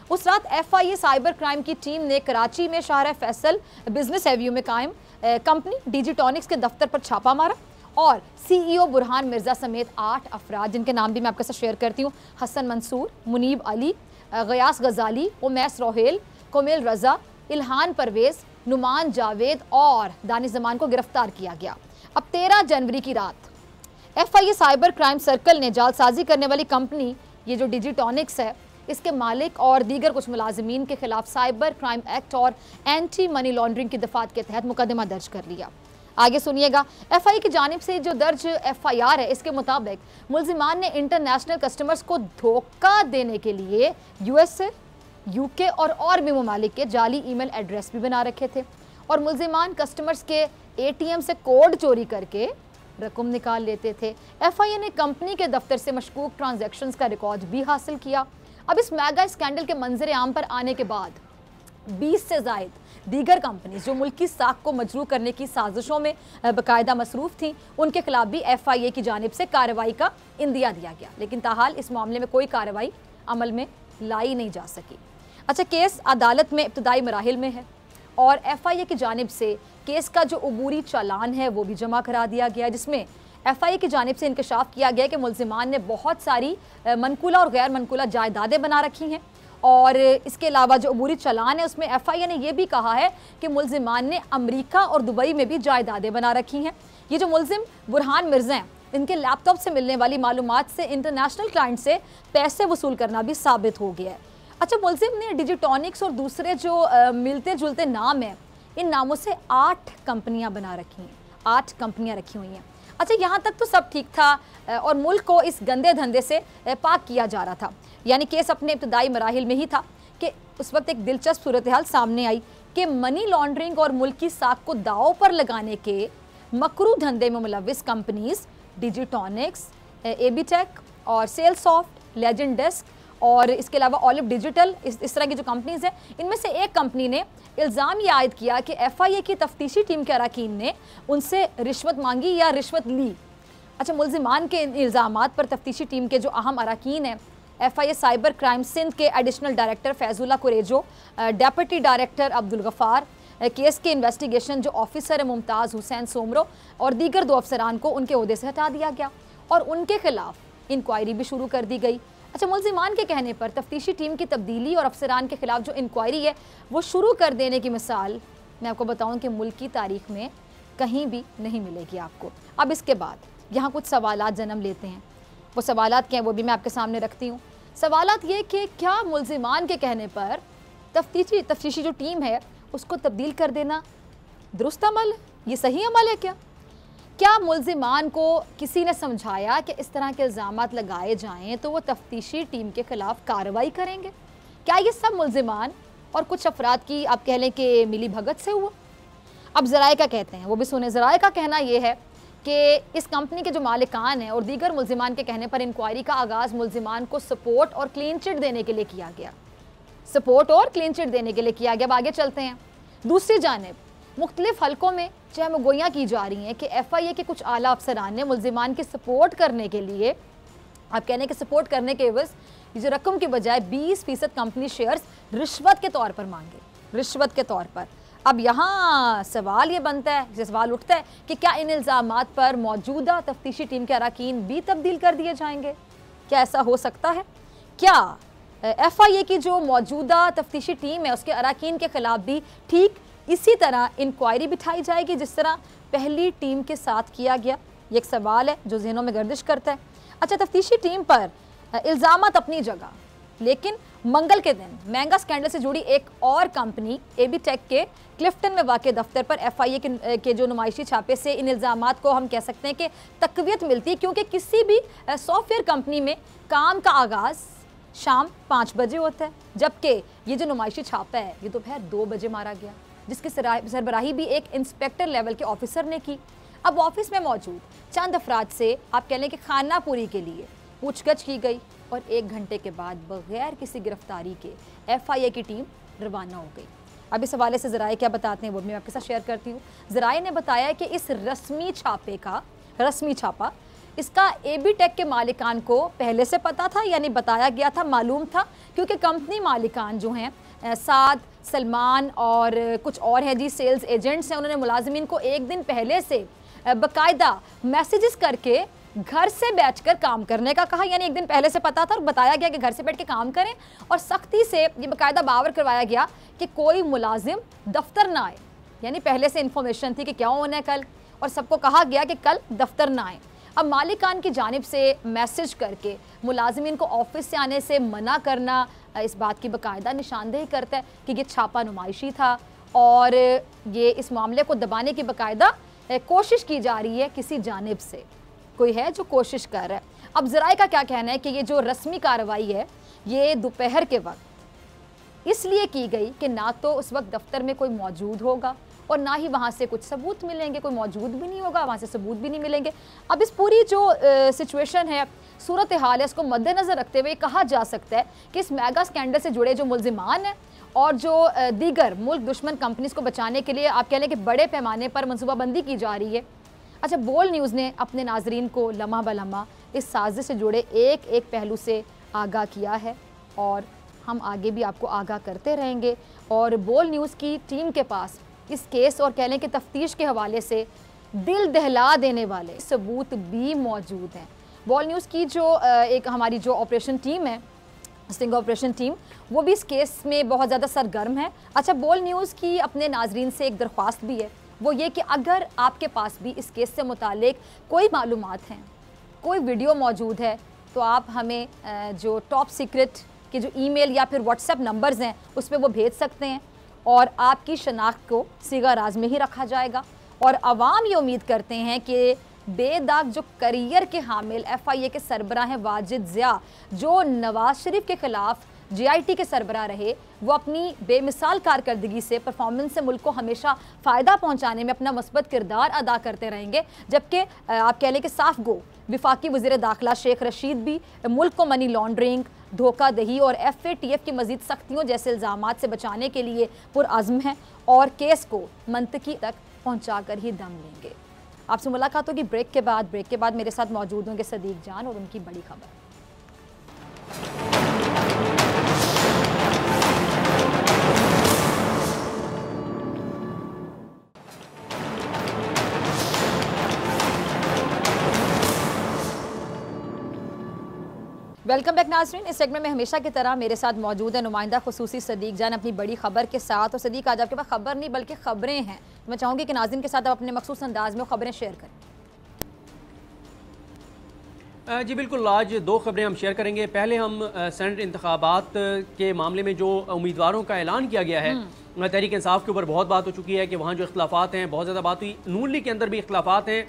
उस रात FIA साइबर क्राइम की टीम ने कराची में शाहरा फैसल बिजनेस एवेन्यू में कायम कंपनी डिजिटॉनिक्स के दफ्तर पर छापा मारा और CEO बुरहान मिर्जा समेत 8 अफराद, जिनके नाम भी मैं आपके साथ शेयर करती हूँ, हसन मंसूर, मुनीब अली, गयास गजाली, उमैस रोहेल, कोमिल रजा, इल्हान परवेज, नुमान जावेद और दानिश जमान को गिरफ्तार किया गया। अब 13 जनवरी की रात FIA साइबर क्राइम सर्कल ने जालसाजी करने वाली कंपनी ये जो डिजिटॉनिक्स है इसके मालिक और दीगर कुछ मुलाजिमीन के खिलाफ साइबर क्राइम एक्ट और एंटी मनी लॉन्ड्रिंग की दफात के तहत मुकदमा दर्ज कर लिया। आगे सुनिएगा। FIA की जानिब से जो दर्ज FIR है इसके मुताबिक मुल्जिमान ने इंटरनेशनल कस्टमर्स को धोखा देने के लिए USA, UK और भी ममालिक के जाली ईमेल एड्रेस भी बना रखे थे और मुल्जिमान कस्टमर्स के ATM से कोड चोरी करके रकम निकाल लेते थे। FIA ने कंपनी के दफ्तर से मशकूक ट्रांजैक्शंस का रिकॉर्ड भी हासिल किया। अब इस मेगा स्कैंडल के मंजर आम पर आने के बाद 20 से ज़ायद दीगर कंपनीज जो मुल्क की साख को मजरू करने की साजिशों में बाकायदा मसरूफ़ थीं, उनके खिलाफ भी FIA की जानिब से कार्रवाई का इंदिया दिया गया, लेकिन ताहाल इस मामले में कोई कार्रवाई अमल में लाई नहीं जा सकी। अच्छा, केस अदालत में इब्तदाई मराहिल में है और FIA की जानिब से केस का जो अबूरी चालान है वो भी जमा करा दिया गया, जिसमें FIA की जानिब से इंकशाफ किया गया कि मुल्जिमान ने बहुत सारी मनकूला और गैर मनकूला जायदादें बना रखी हैं और इसके अलावा जो अबूरी चालान है उसमें FIA ने यह भी कहा है कि मुल्जिमान ने अमेरिका और दुबई में भी जायदादें बना रखी हैं। ये जो मुल्जिम बुरहान मिर्जा हैं, इनके लैपटॉप से मिलने वाली मालूमात से इंटरनेशनल क्लाइंट से पैसे वसूल करना भी साबित हो गया है। अच्छा, मुल्जिम ने डिजिटॉनिक्स और दूसरे जो मिलते जुलते नाम हैं, इन नामों से 8 कंपनियां बना रखी हैं, 8 कंपनियां रखी हुई हैं। अच्छा, यहाँ तक तो सब ठीक था और मुल्क को इस गंदे धंधे से पाक किया जा रहा था, यानी केस अपने इब्तदाई मराहिल में ही था कि उस वक्त एक दिलचस्प सूरत हाल सामने आई कि मनी लॉन्ड्रिंग और मुल्क की साख को दाव पर लगाने के मकरू धंधे में मुलविस कंपनीज डिजिटॉनिक्स, एबीटेक और सेल्सॉफ्ट, लेजेंड डेस्क और इसके अलावा ऑलिव डिजिटल, इस तरह की जो कंपनीज हैं, इनमें से एक कंपनी ने इल्ज़ाम ये आयद किया कि FIA की तफ्तीशी टीम के अरकान ने उनसे रिश्वत मांगी या रिश्वत ली। अच्छा, मुल्जिमान के इल्ज़ामात पर तफ्तीशी टीम के जो अहम अरकान हैं, FIA साइबर क्राइम सिंध के additional director Faizullah Kurejo, deputy director Abdul Ghaffar, case के इन्वेस्टिगेशन जो ऑफिसर है मुमताज़ हुसैन सोमरो और दीगर 2 अफसरान को उनके ओहदे से हटा दिया गया और उनके खिलाफ इंक्वायरी भी शुरू कर दी गई। अच्छा, मुल्जिमान के कहने पर तफ्तीशी टीम की तब्दीली और अफसरान के खिलाफ जो इंक्वायरी है वो शुरू कर देने की मिसाल मैं आपको बताऊं कि मुल्क की तारीख में कहीं भी नहीं मिलेगी आपको। अब इसके बाद यहाँ कुछ सवालात जन्म लेते हैं। वो सवालात क्या हैं वो भी मैं आपके सामने रखती हूँ। सवालात ये कि क्या मुल्जिमान के कहने पर तफ्तीशी जो टीम है उसको तब्दील कर देना दुरुस्त अमल है, ये सही अमल है क्या मुल्जिमान को किसी ने समझाया कि इस तरह के इल्ज़ामात लगाए जाएं तो वो तफ्तीशी टीम के खिलाफ कार्रवाई करेंगे? क्या ये सब मुल्जिमान और कुछ अफराद की आप कह लें कि मिली भगत से हुआ? अब ज़राए का कहते हैं, वो भी सुने। ज़राए का कहना ये है कि इस कंपनी के जो मालिकान हैं और दीगर मुल्जिमान के कहने पर इंक्वायरी का आगाज़ मुल्जिमान को सपोर्ट और क्लीन चिट देने के लिए किया गया, सपोर्ट और क्लीन चिट देने के लिए किया गया। अब आगे चलते हैं। दूसरी जानिब मुख्तलिफ हलकों में चहमगोइयाँ की जा रही हैं कि FIA के कुछ आला अफसरान ने मुल्जिमान की सपोर्ट करने के लिए, आप कहने के सपोर्ट करने के एवज़ जो रकम के बजाय 20% कंपनी शेयर्स रिश्वत के तौर पर मांगे, रिश्वत के तौर पर। अब यहाँ सवाल ये बनता है, सवाल उठता है कि क्या इन इल्ज़ामात पर मौजूदा तफ्तीशी टीम के अरकान भी तब्दील कर दिए जाएंगे? क्या ऐसा हो सकता है? क्या FIA की जो मौजूदा तफ्तीशी टीम है उसके अरकान के खिलाफ भी ठीक इसी तरह इंक्वायरी बिठाई जाएगी जिस तरह पहली टीम के साथ किया गया? ये एक सवाल है जो जहनों में गर्दिश करता है। अच्छा, तफ्तीशी टीम पर इल्ज़ामात अपनी जगह, लेकिन मंगल के दिन महंगा स्कैंडल से जुड़ी एक और कंपनी AB टेक के क्लिफ्टन में वाक़ दफ्तर पर FIA के जो नुमाइशी छापे से इन इल्ज़ामात को हम कह सकते हैं कि तक़वियत मिलती है, क्योंकि किसी भी सॉफ्टवेयर कंपनी में काम का आगाज़ शाम 5 बजे होता है, जबकि ये जो नुमाइशी छापा है ये दोपहर 2 बजे मारा गया, जिसकी सरबराही भी एक इंस्पेक्टर लेवल के ऑफिसर ने की। अब ऑफिस में मौजूद चंद अफराद से आप कह लें कि खाना पूरी के लिए पूछगछ की गई और 1 घंटे के बाद बगैर किसी गिरफ्तारी के FIA की टीम रवाना हो गई। अब इस हवाले से ज़राए क्या बताते हैं वो मैं आपके साथ शेयर करती हूँ। ज़राए ने बताया कि इस रस्मी छापा इसका AB टेक के मालिकान को पहले से पता था, यानी बताया गया था, मालूम था, क्योंकि कंपनी मालिकान जो हैं साद, सलमान और कुछ और हैं जी, सेल्स एजेंट्स हैं, उन्होंने मुलाजिमीन को एक दिन पहले से बाकायदा मैसेजेस करके घर से बैठकर काम करने का कहा, यानी एक दिन पहले से पता था और बताया गया कि घर से बैठ के काम करें, और सख्ती से ये बाकायदा बावर करवाया गया कि कोई मुलाजिम दफ्तर ना आए, यानी पहले से इंफॉर्मेशन थी कि क्या होना है कल, और सबको कहा गया कि कल दफ्तर ना आए। अब मालिकान की जानिब से मैसेज करके मुलाजिमीन को ऑफिस से आने से मना करना इस बात की बाकायदा निशानदेही करता है कि ये छापा नुमाइशी था और ये इस मामले को दबाने की बाकायदा कोशिश की जा रही है, किसी जानिब से कोई है जो कोशिश कर रहा है। अब ज़राए का क्या कहना है कि ये जो रस्मी कार्रवाई है ये दोपहर के वक्त इसलिए की गई कि ना तो उस वक्त दफ्तर में कोई मौजूद होगा और ना ही वहाँ से कुछ सबूत मिलेंगे, कोई मौजूद भी नहीं होगा, वहाँ से सबूत भी नहीं मिलेंगे। अब इस पूरी जो सिचुएशन है, सूरत हाल है, इसको मद्देनज़र रखते हुए कहा जा सकता है कि इस मेगा स्कैंडल से जुड़े जो मुल्ज़िमान हैं और जो दीगर मुल्क दुश्मन कंपनीज़ को बचाने के लिए आप कह लें कि बड़े पैमाने पर मनसूबाबंदी की जा रही है। अच्छा, बोल न्यूज़ ने अपने नाजरीन को लम्हा ब लम्हा इस साजिश से जुड़े एक एक पहलू से आगाह किया है और हम आगे भी आपको आगाह करते रहेंगे। और बोल न्यूज़ की टीम के पास इस केस और कह लें कि तफ्तीश के हवाले से दिल दहला देने वाले सबूत भी मौजूद हैं। बोल न्यूज़ की जो एक हमारी जो ऑपरेशन टीम है, स्टिंग ऑपरेशन टीम, वो भी इस केस में बहुत ज़्यादा सरगर्म है। अच्छा, बोल न्यूज़ की अपने नाजरीन से एक दरख्वास्त भी है, वो ये कि अगर आपके पास भी इस केस से मुतालिक कोई मालूमात हैं, कोई वीडियो मौजूद है, तो आप हमें जो टॉप सीक्रेट के जो ईमेल या फिर व्हाट्सएप नंबर्स हैं उस पर वो भेज सकते हैं और आपकी शनाख्त को सीगा राज में ही रखा जाएगा। और अवाम ये उम्मीद करते हैं कि बेदाग जो करियर के हामिल FIA के सरबराह हैं वाजिद ज़िया, जो नवाज शरीफ के ख़िलाफ़ GIT के सरबराह रहे, वो अपनी बेमिसाल कारकर्दगी से, परफॉर्मेंस से मुल्क को हमेशा फ़ायदा पहुँचाने में अपना मुस्बत किरदार अदा करते रहेंगे। जबकि आप कह लें कि साफ गो वफाकी वज़ीर दाखिला शेख रशीद भी मुल्क को मनी लॉन्ड्रिंग, धोखादही और FATF की मज़ीद सख्तियों जैसे इल्ज़ामात से बचाने के लिए पुरअज़्म हैं और केस को मंतकी तक पहुँचा कर ही दम लेंगे। आपसे मुलाकात होगी ब्रेक के बाद मेरे साथ मौजूद होंगे सदीक जान और उनकी बड़ी खबर। वेलकम बैक नाज़रीन। इस सेगमेंट में हमेशा की तरह मेरे साथ मौजूद है नुमाइंदा खुसूसी सदीक जान अपनी बड़ी खबर के साथ। और सदीक, आज आपके पास खबर नहीं बल्कि खबरें हैं, मैं चाहूँगी कि नाज़रीन के साथ आप अपने मखसूस अंदाज में खबरें शेयर करें। जी बिल्कुल, आज 2 खबरें हम शेयर करेंगे। पहले हम सेनेट इंतखाबात के मामले में जो उम्मीदवारों का ऐलान किया गया है, तहरीक इंसाफ के ऊपर बहुत बात हो चुकी है कि वहाँ जो इख्तलाफात हैं, बहुत ज़्यादा बात हुई। नून लीग के अंदर भी इख्तलाफात हैं,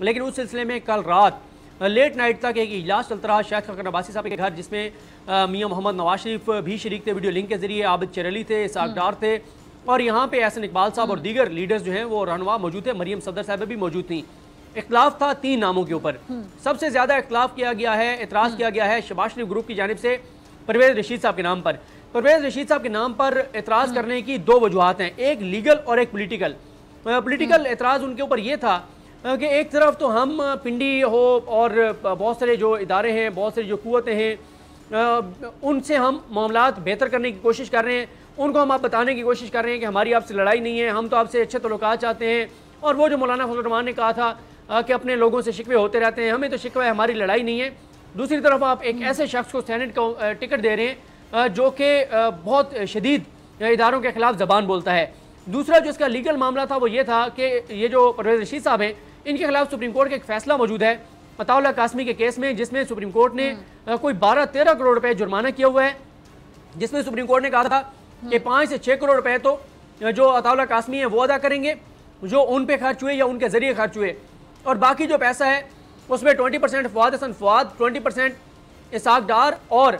लेकिन उस सिलसिले में कल रात लेट नाइट तक एक इजलास चलता रहा शाहिद खकर अब्बासी साहब के घर, जिसमें मियां मोहम्मद नवाज शरीफ भी शरीक थे, वीडियो लिंक के जरिए आबिद चरली थे, इसाक डार थे, और यहाँ पे एहसन इकबाल साहब और दीगर लीडर्स जो हैं वो रहनुमा मौजूद थे, मरियम सफदर साहब भी मौजूद थी। इख्तलाफ था 3 नामों के ऊपर। सबसे ज़्यादा इख्तलाफ किया गया है, एतराज़ किया गया है शबाज शरीफ ग्रुप की जानिब से परवेज़ रशीद साहब के नाम पर। परवेज़ रशीद साहब के नाम पर एतराज़ करने की 2 वजूहात हैं, एक लीगल और एक पोलिटिकल। पोलिटिकल एतराज़ उनके ऊपर ये था कि एक तरफ तो हम पिंडी हो और बहुत सारे जो इदारे हैं, बहुत सारी जो कुव्वतें हैं, उनसे हम मामलात बेहतर करने की कोशिश कर रहे हैं, उनको हम आप बताने की कोशिश कर रहे हैं कि हमारी आपसे लड़ाई नहीं है, हम तो आपसे अच्छे तल्लुकात चाहते हैं। और वो जो मौलाना फजल रहमान ने कहा था कि अपने लोगों से शिकवे होते रहते हैं, हमें तो शिकवा है, हमारी लड़ाई नहीं है, दूसरी तरफ आप एक ऐसे शख्स को सेनेट को टिकट दे रहे हैं जो कि बहुत शदीद इदारों के खिलाफ ज़बान बोलता है। दूसरा जो इसका लीगल मामला था वो ये था कि ये जो परवेज़ रशीद साहब हैं इनके खिलाफ सुप्रीम कोर्ट का एक फैसला मौजूद है अताउल्लाह कासमी के केस में, जिसमें सुप्रीम कोर्ट ने कोई 12-13 करोड़ रुपए जुर्माना किया हुआ है, जिसमें सुप्रीम कोर्ट ने कहा था कि 5 से 6 करोड़ रुपए तो जो अताउल्लाह कासमी है वो अदा करेंगे जो उन पे खर्च हुए या उनके जरिए खर्च हुए, और बाकी जो पैसा है उसमें 20% फवाद हसन फवाद, 20% इसाक डार और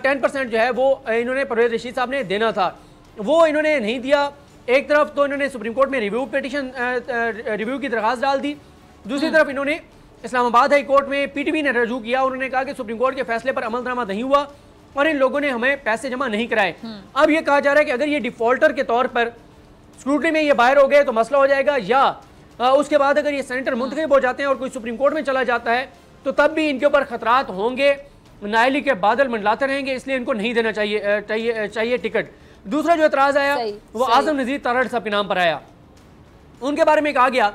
10% जो है वो इन्होंने परवेज़ रशीद साहब ने देना था, वो इन्होंने नहीं दिया। एक तरफ तो इन्होंने सुप्रीम कोर्ट में रिव्यू की दरखास्त डाल दी, दूसरी तरफ इन्होंने इस्लामाबाद हाई कोर्ट में पीटीबी ने रजू किया, उन्होंने कहा कि सुप्रीम कोर्ट के फैसले पर अमलनामा नहीं हुआ और इन लोगों ने हमें पैसे जमा नहीं कराए। अब ये कहा जा रहा है कि अगर ये डिफॉल्टर के तौर पर स्क्रूटनी में ये बाहर हो गए तो मसला हो जाएगा, या उसके बाद अगर ये सेनेटर मुंतखब हो जाते हैं और कोई सुप्रीम कोर्ट में चला जाता है तो तब भी इनके ऊपर खतरात होंगे, नाअहली के बादल मंडलाते रहेंगे, इसलिए इनको नहीं देना चाहिए टिकट। दूसरा जो एतराज आया वो आजम नज़ीर तारड़ साहब के नाम पर आया। उनके बारे में कहा गया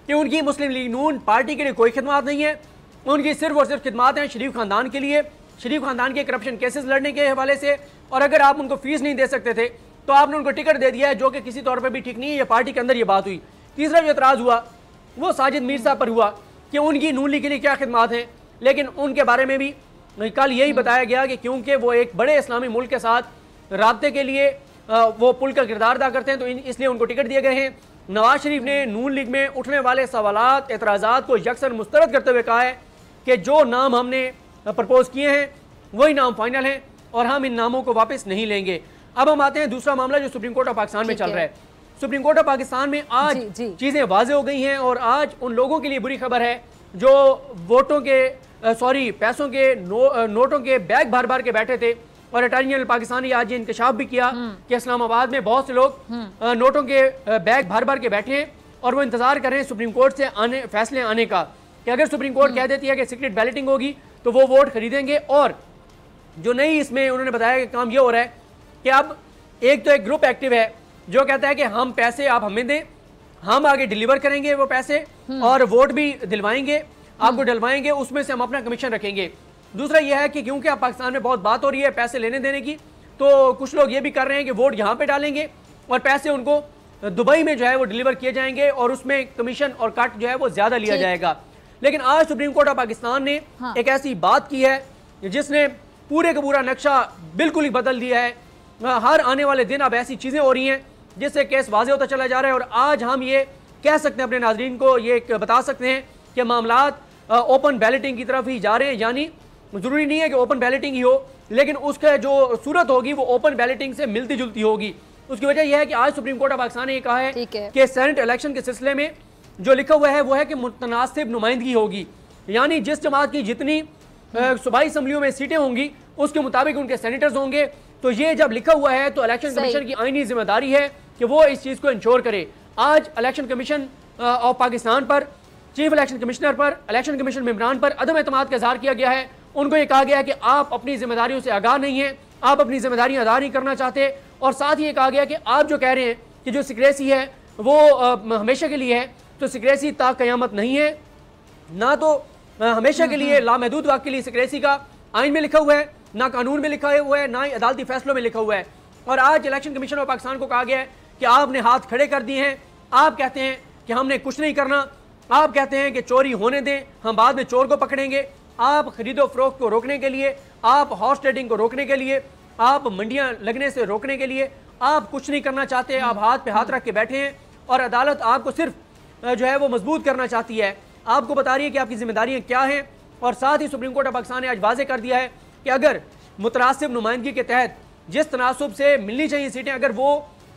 कि उनकी मुस्लिम लीग नून पार्टी के लिए कोई खिदमात नहीं है, उनकी सिर्फ और सिर्फ खिदमात हैं शरीफ खानदान के लिए, शरीफ खानदान के करप्शन केसेस लड़ने के हवाले से, और अगर आप उनको फीस नहीं दे सकते थे तो आपने उनको टिकट दे दिया है, जो कि किसी तौर पर भी ठीक नहीं है, ये पार्टी के अंदर ये बात हुई। तीसरा जो एतराज़ हुआ वो साजिद मीर साहब पर हुआ कि उनकी नून लीग के लिए क्या खिदमात हैं, लेकिन उनके बारे में भी कल यही बताया गया कि क्योंकि वो एक बड़े इस्लामी मुल्क के साथ राब्ते के लिए वो पुल का किरदार अदा करते हैं तो इसलिए उनको टिकट दिए गए हैं। नवाज शरीफ ने नून लीग में उठने वाले सवालात एतराज़ात को यकसन मुस्तरद करते हुए कहा है कि जो नाम हमने प्रपोज किए हैं वही नाम फाइनल हैं और हम इन नामों को वापस नहीं लेंगे। अब हम आते हैं दूसरा मामला जो सुप्रीम कोर्ट ऑफ पाकिस्तान में चल रहा है। सुप्रीम कोर्ट ऑफ पाकिस्तान में आज चीज़ें वाज़ेह हो गई हैं और आज उन लोगों के लिए बुरी खबर है जो वोटों के पैसों के नोटों के बैग भर भर के बैठे थे, और अटॉर्नी जनरल पाकिस्तान ने आज ये इंकशाफ भी किया कि इस्लामाबाद में बहुत से लोग नोटों के बैग भर भर के बैठे हैं और वो इंतजार कर रहे हैं सुप्रीम कोर्ट से फैसले आने का कि अगर सुप्रीम कोर्ट कह देती है कि सीक्रेट बैलेटिंग होगी तो वो वोट खरीदेंगे। और जो नई इसमें उन्होंने बताया कि काम ये हो रहा है कि अब एक ग्रुप एक्टिव है जो कहता है कि हम पैसे आप हमें दें, हम आगे डिलीवर करेंगे वो पैसे और वोट भी दिलवाएंगे, आपको डलवाएंगे, उसमें से हम अपना कमीशन रखेंगे। दूसरा यह है कि क्योंकि अब पाकिस्तान में बहुत बात हो रही है पैसे लेने देने की, तो कुछ लोग ये भी कर रहे हैं कि वोट यहाँ पे डालेंगे और पैसे उनको दुबई में जो है वो डिलीवर किए जाएंगे और उसमें कमीशन और कट जो है वो ज्यादा लिया जाएगा। लेकिन आज सुप्रीम कोर्ट ऑफ पाकिस्तान ने एक ऐसी बात की है जिसने पूरे का पूरा नक्शा बिल्कुल ही बदल दिया है। हर आने वाले दिन अब ऐसी चीजें हो रही हैं जिससे केस वाज़ेह होता चला जा रहा है और आज हम ये कह सकते हैं, अपने नाज़रीन को ये बता सकते हैं कि मामलात ओपन बैलेटिंग की तरफ ही जा रहे हैं। यानी जरूरी नहीं है कि ओपन बैलेटिंग ही हो, लेकिन उसका जो सूरत होगी वो ओपन बैलेटिंग से मिलती जुलती होगी। उसकी वजह यह है कि आज सुप्रीम कोर्ट ऑफ पाकिस्तान ने कहा है कि सेनेट इलेक्शन के सिलसिले में जो लिखा हुआ है वो है कि मुतनासिब नुमाइंदगी होगी, यानी जिस जमात की जितनी सूबाई असम्बलियों में सीटें होंगी उसके मुताबिक उनके सेनेटर्स होंगे। तो ये जब लिखा हुआ है तो इलेक्शन कमीशन की आईनी जिम्मेदारी है कि वो इस चीज को इंश्योर करे। आज इलेक्शन कमीशन ऑफ पाकिस्तान पर, चीफ इलेक्शन कमिश्नर पर, इलेक्शन कमीशन मेंबरान पर अदम एतमाद का इजहार किया गया है। उनको ये कहा गया है कि आप अपनी जिम्मेदारियों से आगाह नहीं है, आप अपनी जिम्मेदारियां अदा नहीं करना चाहते, और साथ ही ये कहा गया कि आप जो कह रहे हैं कि जो सिक्रेसी है वो हमेशा के लिए है, तो सिक्रेसी ता क़यामत नहीं है, ना तो हमेशा के लिए लामहदूद वक्त के लिए सिक्रेसी का आइन में लिखा हुआ है, ना कानून में लिखा हुआ है, ना ही अदालती फैसलों में लिखा हुआ है। और आज इलेक्शन कमीशन ऑफ पाकिस्तान को कहा गया है कि आपने हाथ खड़े कर दिए हैं, आप कहते हैं कि हमने कुछ नहीं करना, आप कहते हैं कि चोरी होने दें, हम बाद में चोर को पकड़ेंगे, आप खरीदो फरोख्त को रोकने के लिए, आप हॉर्स ट्रेडिंग को रोकने के लिए, आप मंडियां लगने से रोकने के लिए आप कुछ नहीं करना चाहते, आप हाथ पे हाथ रख के बैठे हैं और अदालत आपको सिर्फ जो है वो मजबूत करना चाहती है, आपको बता रही है कि आपकी जिम्मेदारियां क्या हैं। और साथ ही सुप्रीम कोर्ट ऑफ पाकिस्तान ने आज वाजे कर दिया है कि अगर मुतनासिब नुमाइंदगी के तहत जिस तनासुब से मिलनी चाहिए सीटें अगर वो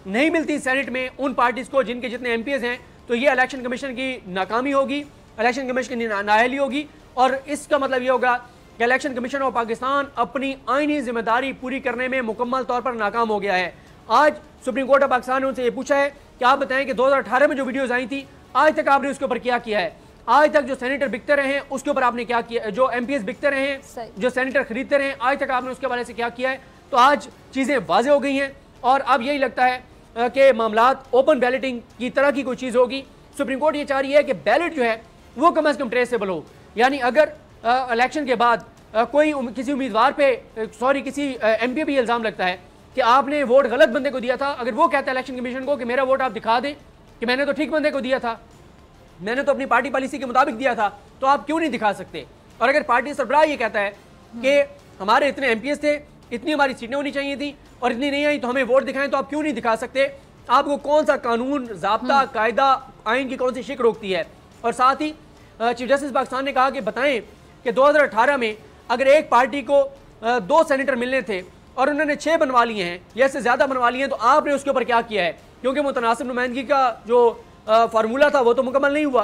नहीं मिलती सेनेट में उन पार्टीज को जिनके जितने MPs हैं, तो ये इलेक्शन कमीशन की नाकामी होगी, इलेक्शन कमीशन की नाअहली होगी। और इसका मतलब ये होगा कि इलेक्शन कमीशन ऑफ पाकिस्तान अपनी आईनी जिम्मेदारी पूरी करने में मुकम्मल तौर पर नाकाम हो गया है। आज सुप्रीम कोर्ट ऑफ पाकिस्तान ने उनसे ये पूछा है कि आप बताएं कि 2018 में जो वीडियोज आई थी आज तक आपने उसके ऊपर क्या किया है, आज तक जो सेनेटर बिकते रहे हैं उसके ऊपर आपने क्या किया, जो MPs बिकते रहे हैं, जो सेनेटर खरीदते रहे हैं, आज तक आपने उसके बारे से क्या किया है। तो आज चीजें वाज़ेह हो गई हैं और अब यही लगता है कि मामलात ओपन बैलेटिंग की तरह की कोई चीज होगी। सुप्रीम कोर्ट ये चाह रही है कि बैलेट जो है वो कम से कम ट्रेसेबल हो, यानी अगर इलेक्शन के बाद किसी उम्मीदवार पे किसी MP पे इल्ज़ाम लगता है कि आपने वोट गलत बंदे को दिया था, अगर वो कहता है इलेक्शन कमीशन को कि मेरा वोट आप दिखा दें कि मैंने तो ठीक बंदे को दिया था, मैंने तो अपनी पार्टी पॉलिसी के मुताबिक दिया था, तो आप क्यों नहीं दिखा सकते? और अगर पार्टी सरबराह ये कहता है कि हमारे इतने MPs थे, इतनी हमारी सीटें होनी चाहिए थी और इतनी नहीं आई तो हमें वोट दिखाएं, तो आप क्यों नहीं दिखा सकते? आपको कौन सा कानून, ज़ाब्ता, कायदा, आइन की कौन सी शिक रोकती है? और साथ ही चीफ जस्टिस पाकिस्तान ने कहा कि बताएं कि 2018 में अगर एक पार्टी को 2 सेनेटर मिलने थे और उन्होंने 6 बनवा लिए हैं या इससे ज़्यादा बनवा लिए हैं, तो आपने उसके ऊपर क्या किया है? क्योंकि मुतनासिब नुमाइंदगी का जो फार्मूला था वो तो मुकम्मल नहीं हुआ।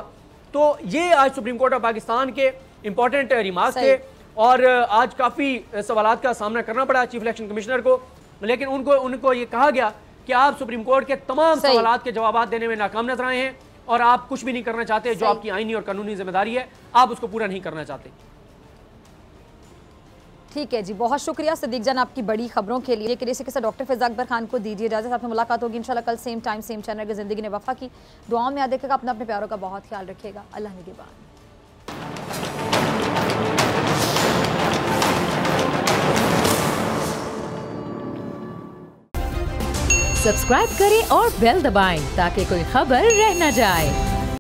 तो ये आज सुप्रीम कोर्ट ऑफ पाकिस्तान के इंपॉर्टेंट रिमार्क्स थे और आज काफ़ी सवालात का सामना करना पड़ा चीफ इलेक्शन कमिश्नर को, लेकिन उनको ये कहा गया कि आप सुप्रीम कोर्ट के तमाम सवालात के जवाब देने में नाकाम नजर आए हैं और आप कुछ भी नहीं करना चाहते, जो आपकी आईनी और कानूनी जिम्मेदारी है आप उसको पूरा नहीं करना चाहते। ठीक है जी, बहुत शुक्रिया सिद्दीक जान आपकी बड़ी खबरों के लिए। के साथ डॉक्टर फिज़ा अकबर खान को दीजिए इजाज़त, आपसे मुलाकात होगी इंशाल्लाह कल सेम टाइम सेम चैनल की। ज़िंदगी ने वफा की दुआओं में याद रखिएगा, अपने अपने प्यारों का बहुत ख्याल रखिएगा। अल्लाह निगहबान। सब्सक्राइब करें और बेल दबाएं ताकि कोई खबर रह न जाए।